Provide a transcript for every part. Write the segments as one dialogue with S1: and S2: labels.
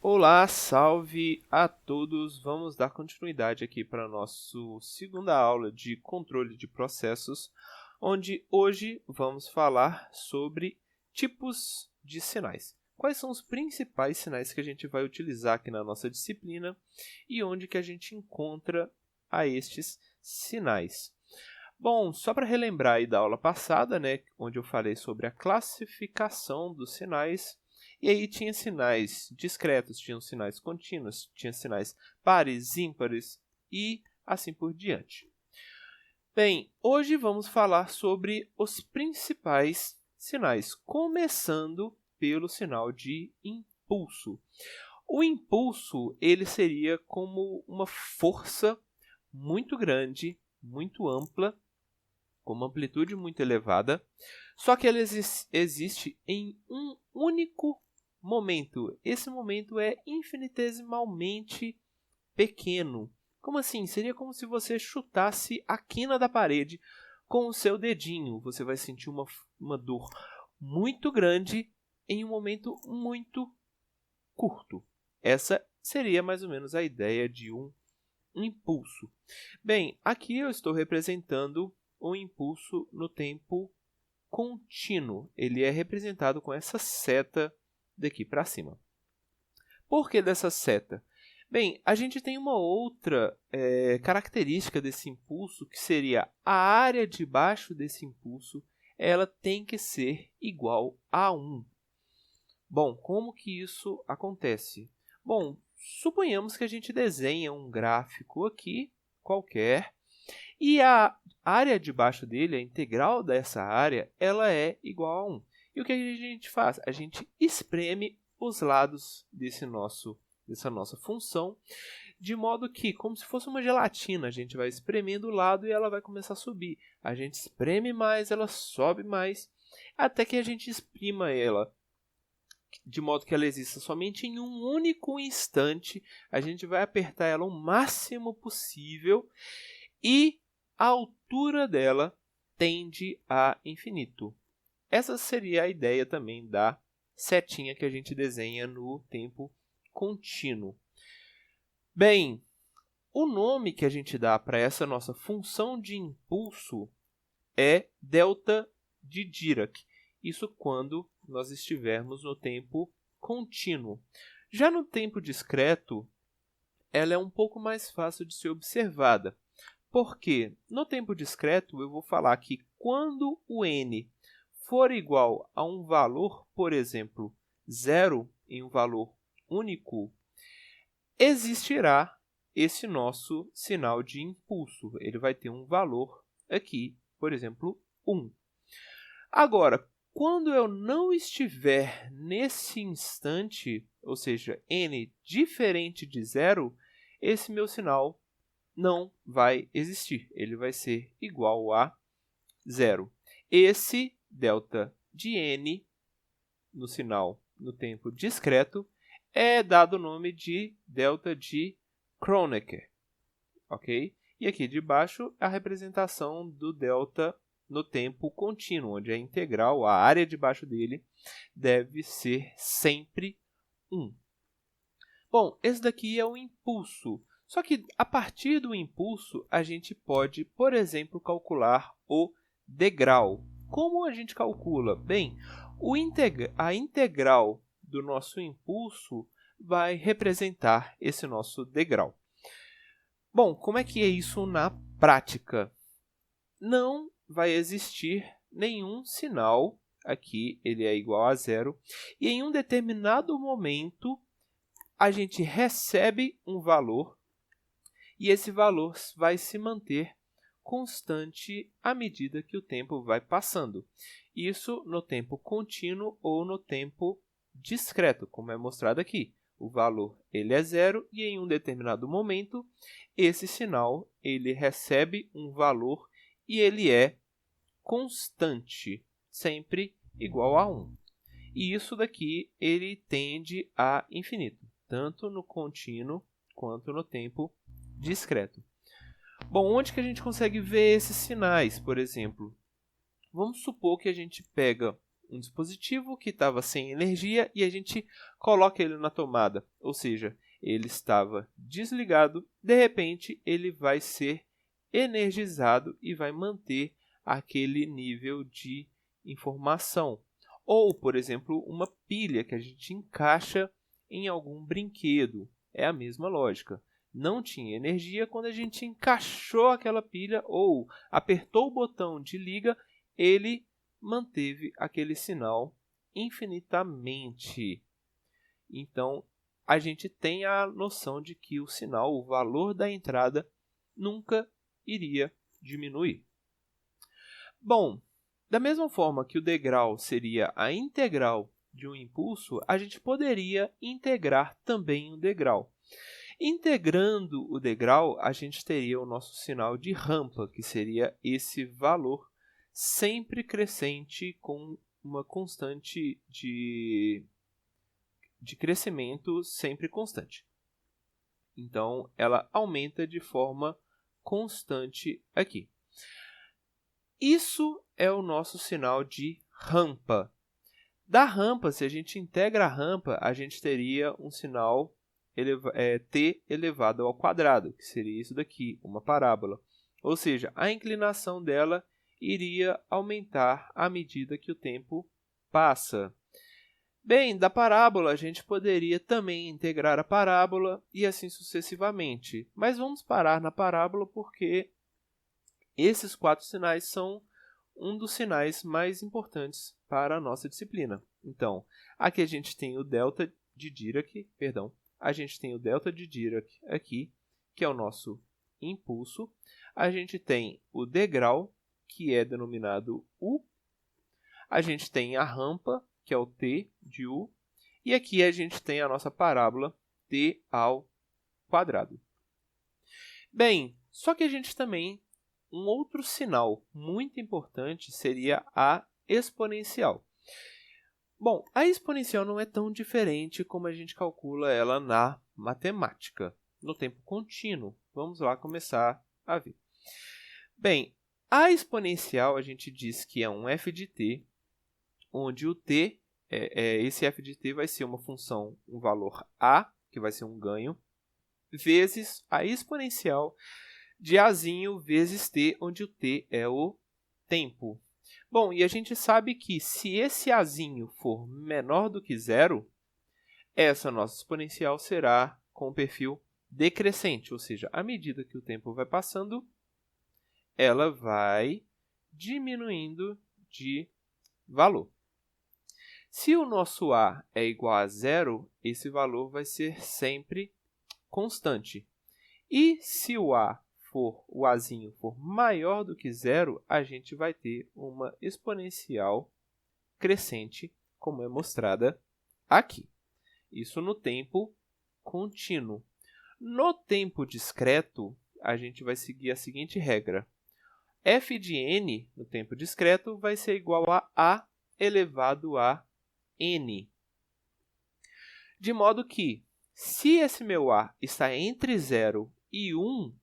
S1: Olá, salve a todos! Vamos dar continuidade aqui para a nossa segunda aula de controle de processos, onde hoje vamos falar sobre tipos de sinais. Quais são os principais sinais que a gente vai utilizar aqui na nossa disciplina e onde que a gente encontra a estes sinais. Bom, só para relembrar aí da aula passada, né, onde eu falei sobre a classificação dos sinais, e aí tinha sinais discretos, tinham sinais contínuos, tinha sinais pares, ímpares e assim por diante. Bem, hoje vamos falar sobre os principais sinais, começando pelo sinal de impulso. O impulso, ele seria como uma força muito grande, muito ampla, com uma amplitude muito elevada, só que ela existe em um único momento. Esse momento é infinitesimalmente pequeno. Como assim? Seria como se você chutasse a quina da parede com o seu dedinho. Você vai sentir uma dor muito grande em um momento muito curto. Essa seria mais ou menos a ideia de um impulso. Bem, aqui eu estou representando o impulso no tempo contínuo. Ele é representado com essa seta daqui para cima. Por que dessa seta? Bem, a gente tem uma outra característica desse impulso, que seria a área debaixo desse impulso, ela tem que ser igual a 1. Bom, como que isso acontece? Bom, suponhamos que a gente desenha um gráfico aqui, qualquer, e a área debaixo dele, a integral dessa área, ela é igual a 1. E o que a gente faz? A gente espreme os lados dessa nossa função, de modo que, como se fosse uma gelatina, a gente vai espremendo o lado e ela vai começar a subir. A gente espreme mais, ela sobe mais, até que a gente exprima ela, de modo que ela exista somente em um único instante. A gente vai apertar ela o máximo possível e a altura dela tende a infinito. Essa seria a ideia também da setinha que a gente desenha no tempo contínuo. Bem, o nome que a gente dá para essa nossa função de impulso é delta de Dirac. Isso quando nós estivermos no tempo contínuo. Já no tempo discreto, ela é um pouco mais fácil de ser observada. Porque no tempo discreto eu vou falar que quando o n for igual a um valor, por exemplo, 0 em um valor único, existirá esse nosso sinal de impulso. Ele vai ter um valor aqui, por exemplo, 1. Agora, quando eu não estiver nesse instante, ou seja, n diferente de 0, esse meu sinal não vai existir. Ele vai ser igual a 0. Esse delta de n no sinal no tempo discreto é dado o nome de delta de Kronecker, ok? E aqui de baixo a representação do delta no tempo contínuo, onde a integral, a área debaixo dele, deve ser sempre 1. Bom, esse daqui é o impulso. Só que a partir do impulso, a gente pode, por exemplo, calcular o degrau. Como a gente calcula? Bem, a integral do nosso impulso vai representar esse nosso degrau. Bom, como é que é isso na prática? Não vai existir nenhum sinal, aqui ele é igual a 0, e em um determinado momento a gente recebe um valor e esse valor vai se manter constante à medida que o tempo vai passando. Isso no tempo contínuo ou no tempo discreto, como é mostrado aqui. O valor ele é 0 e em um determinado momento esse sinal ele recebe um valor e ele é constante, sempre igual a 1. E isso daqui ele tende a infinito, tanto no contínuo quanto no tempo discreto. Bom, onde que a gente consegue ver esses sinais, por exemplo? Vamos supor que a gente pega um dispositivo que estava sem energia e a gente coloca ele na tomada, ou seja, ele estava desligado, de repente ele vai ser energizado e vai manter aquele nível de informação. Ou, por exemplo, uma pilha que a gente encaixa em algum brinquedo. É a mesma lógica. Não tinha energia, quando a gente encaixou aquela pilha ou apertou o botão de liga, ele manteve aquele sinal infinitamente. Então, a gente tem a noção de que o sinal, o valor da entrada, nunca iria diminuir. Bom, da mesma forma que o degrau seria a integral de um impulso, a gente poderia integrar também o degrau. Integrando o degrau, a gente teria o nosso sinal de rampa, que seria esse valor sempre crescente com uma constante de crescimento sempre constante. Então, ela aumenta de forma constante aqui. Isso é o nosso sinal de rampa. Da rampa, se a gente integra a rampa, a gente teria um sinal t elevado ao quadrado, que seria isso daqui, uma parábola. Ou seja, a inclinação dela iria aumentar à medida que o tempo passa. Bem, da parábola a gente poderia também integrar a parábola e assim sucessivamente. Mas vamos parar na parábola porque esses 4 sinais são um dos sinais mais importantes para a nossa disciplina. Então, aqui a gente tem o delta de Dirac, a gente tem o delta de Dirac aqui, que é o nosso impulso. A gente tem o degrau, que é denominado U. A gente tem a rampa, que é o t de U. E aqui a gente tem a nossa parábola t ao quadrado. Bem, só que a gente também, um outro sinal muito importante seria a exponencial. Bom, a exponencial não é tão diferente como a gente calcula ela na matemática, no tempo contínuo. Vamos lá começar a ver. Bem, a exponencial a gente diz que é um f de t, onde o t, esse f de t vai ser uma função, um valor a, que vai ser um ganho, vezes a exponencial de azinho vezes t, onde o t é o tempo. Bom, e a gente sabe que se esse azinho for menor do que zero, essa nossa exponencial será com o perfil decrescente, ou seja, à medida que o tempo vai passando, ela vai diminuindo de valor. Se o nosso a é igual a zero, esse valor vai ser sempre constante. E se o azinho for maior do que zero, a gente vai ter uma exponencial crescente, como é mostrada aqui. Isso no tempo contínuo. No tempo discreto, a gente vai seguir a seguinte regra. f de n, no tempo discreto, vai ser igual a elevado a n. De modo que, se esse meu a está entre 0 e 1,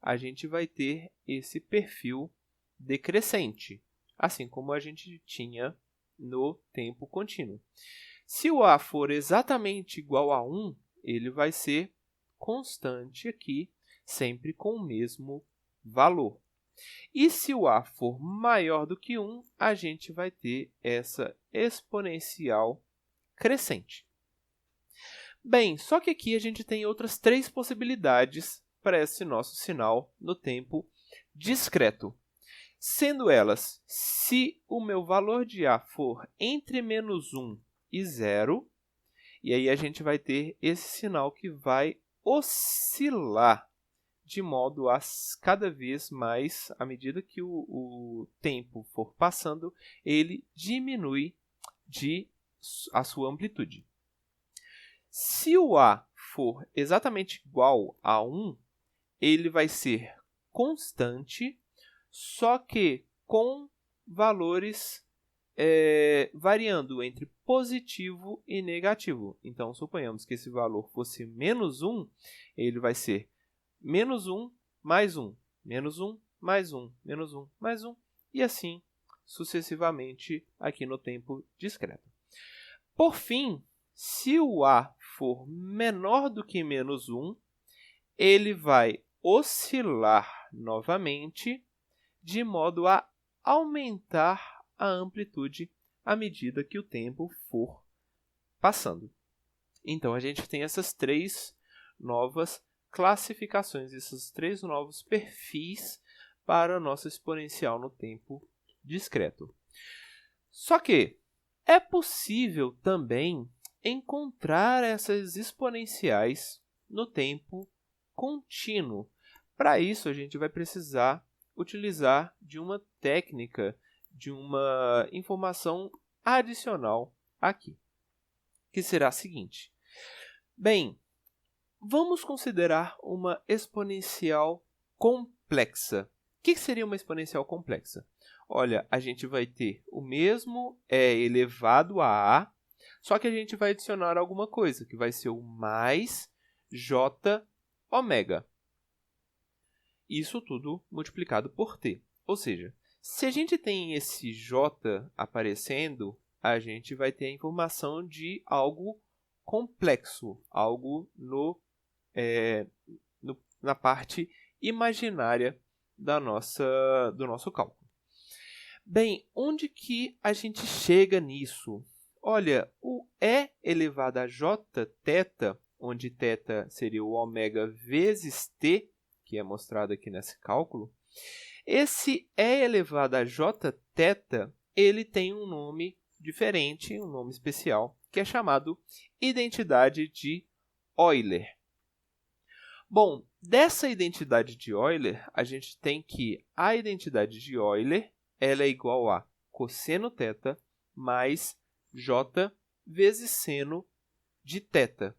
S1: a gente vai ter esse perfil decrescente, assim como a gente tinha no tempo contínuo. Se o a for exatamente igual a 1, ele vai ser constante aqui, sempre com o mesmo valor. E se o a for maior do que 1, a gente vai ter essa exponencial crescente. Bem, só que aqui a gente tem outras 3 possibilidades para esse nosso sinal no tempo discreto. Sendo elas, se o meu valor de a for entre menos 1 e 0, e aí a gente vai ter esse sinal que vai oscilar de modo a cada vez mais, à medida que o tempo for passando, ele diminui a sua amplitude. Se o a for exatamente igual a 1, ele vai ser constante, só que com valores variando entre positivo e negativo. Então, suponhamos que esse valor fosse menos 1, ele vai ser menos 1 mais 1, menos 1 mais 1, menos 1 mais 1, e assim sucessivamente aqui no tempo discreto. Por fim, se o A for menor do que menos 1, ele vai oscilar novamente de modo a aumentar a amplitude à medida que o tempo for passando. Então, a gente tem essas 3 novas classificações, esses 3 novos perfis para a nossa exponencial no tempo discreto. Só que é possível também encontrar essas exponenciais no tempo contínuo. Para isso, a gente vai precisar utilizar de uma técnica, de uma informação adicional aqui, que será a seguinte. Bem, vamos considerar uma exponencial complexa. O que seria uma exponencial complexa? Olha, a gente vai ter o mesmo elevado a A, só que a gente vai adicionar alguma coisa, que vai ser o mais j ômega. Isso tudo multiplicado por t. Ou seja, se a gente tem esse j aparecendo, a gente vai ter a informação de algo complexo, algo na parte imaginária do nosso cálculo. Bem, onde que a gente chega nisso? Olha, o e elevado a jθ, onde θ seria o ômega vezes t, que é mostrado aqui nesse cálculo, esse e elevado a jθ, ele tem um nome diferente, um nome especial, que é chamado identidade de Euler. Bom, dessa identidade de Euler, a gente tem que a identidade de Euler ela é igual a cosseno θ mais j vezes seno de θ.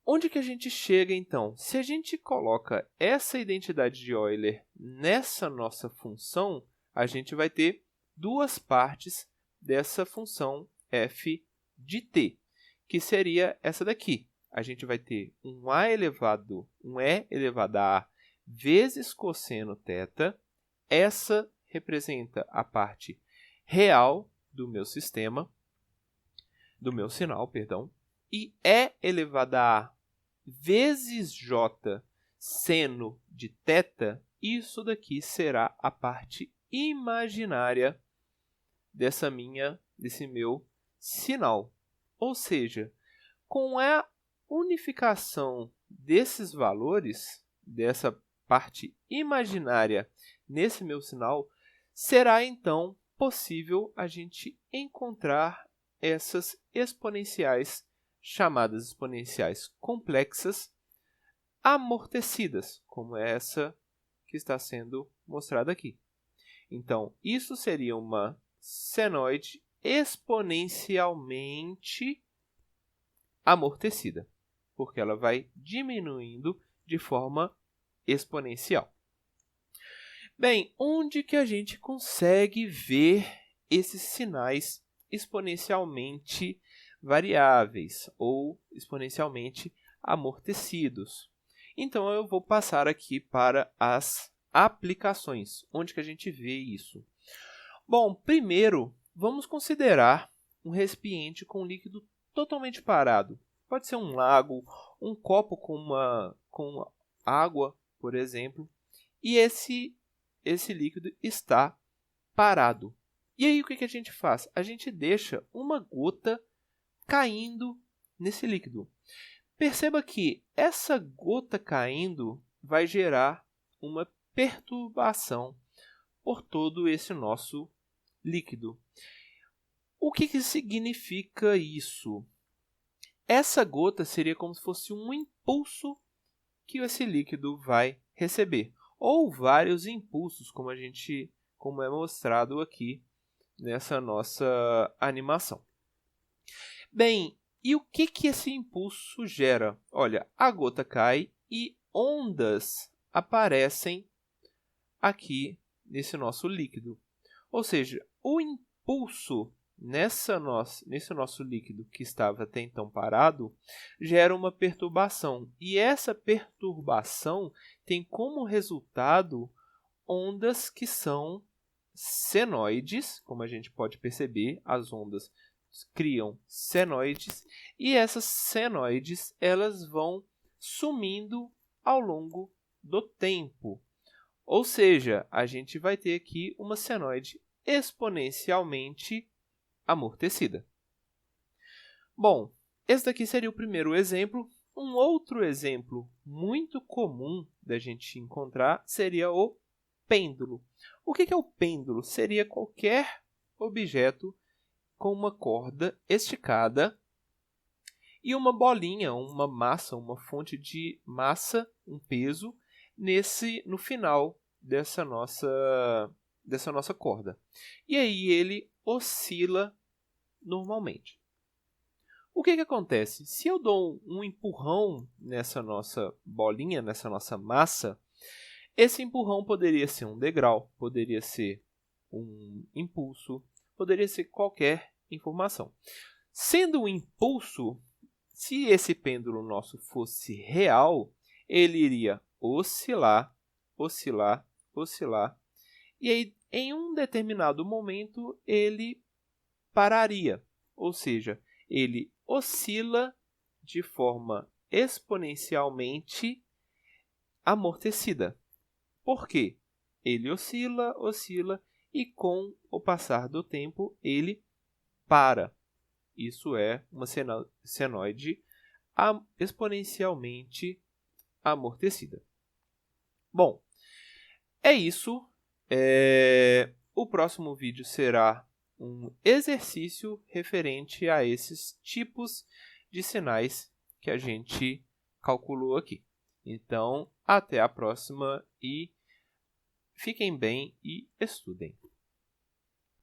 S1: Onde que a gente chega, então? Se a gente coloca essa identidade de Euler nessa nossa função, a gente vai ter 2 partes dessa função f de t, que seria essa daqui. A gente vai ter um e elevado a a vezes cosseno θ. Essa representa a parte real do meu sinal, e e elevado a a vezes j seno de θ, isso daqui será a parte imaginária desse meu sinal. Ou seja, com a unificação desses valores, dessa parte imaginária nesse meu sinal, será então possível a gente encontrar essas exponenciais, chamadas exponenciais complexas, amortecidas, como essa que está sendo mostrada aqui. Então, isso seria uma senoide exponencialmente amortecida, porque ela vai diminuindo de forma exponencial. Bem, onde que a gente consegue ver esses sinais exponencialmente variáveis ou exponencialmente amortecidos? Então, eu vou passar aqui para as aplicações. Onde que a gente vê isso? Bom, primeiro, vamos considerar um recipiente com líquido totalmente parado. Pode ser um lago, um copo com água, por exemplo, e esse líquido está parado. E aí o que a gente faz? A gente deixa uma gota caindo nesse líquido. Perceba que essa gota caindo vai gerar uma perturbação por todo esse nosso líquido. O que significa isso? Essa gota seria como se fosse um impulso que esse líquido vai receber, ou vários impulsos, como é mostrado aqui nessa nossa animação. Bem, e o que esse impulso gera? Olha, a gota cai e ondas aparecem aqui nesse nosso líquido. Ou seja, o impulso nesse nosso líquido que estava até então parado gera uma perturbação. E essa perturbação tem como resultado ondas que são senoides, como a gente pode perceber, as ondas criam senoides, e essas senoides elas vão sumindo ao longo do tempo. Ou seja, a gente vai ter aqui uma senoide exponencialmente amortecida. Bom, esse daqui seria o primeiro exemplo. Um outro exemplo muito comum da gente encontrar seria o pêndulo. O que é o pêndulo? Seria qualquer objeto com uma corda esticada e uma bolinha, uma massa, uma fonte de massa, um peso, no final dessa nossa corda. E aí ele oscila normalmente. O que acontece? Se eu dou um empurrão nessa nossa bolinha, nessa nossa massa, esse empurrão poderia ser um degrau, poderia ser um impulso, poderia ser qualquer informação. Sendo um impulso, se esse pêndulo nosso fosse real, ele iria oscilar, oscilar, oscilar, e aí em um determinado momento ele pararia, ou seja, ele oscila de forma exponencialmente amortecida. Por quê? Ele oscila, oscila e com o passar do tempo ele para. Isso é uma senoide exponencialmente amortecida. Bom, é isso. O próximo vídeo será um exercício referente a esses tipos de sinais que a gente calculou aqui. Então, até a próxima e fiquem bem e estudem.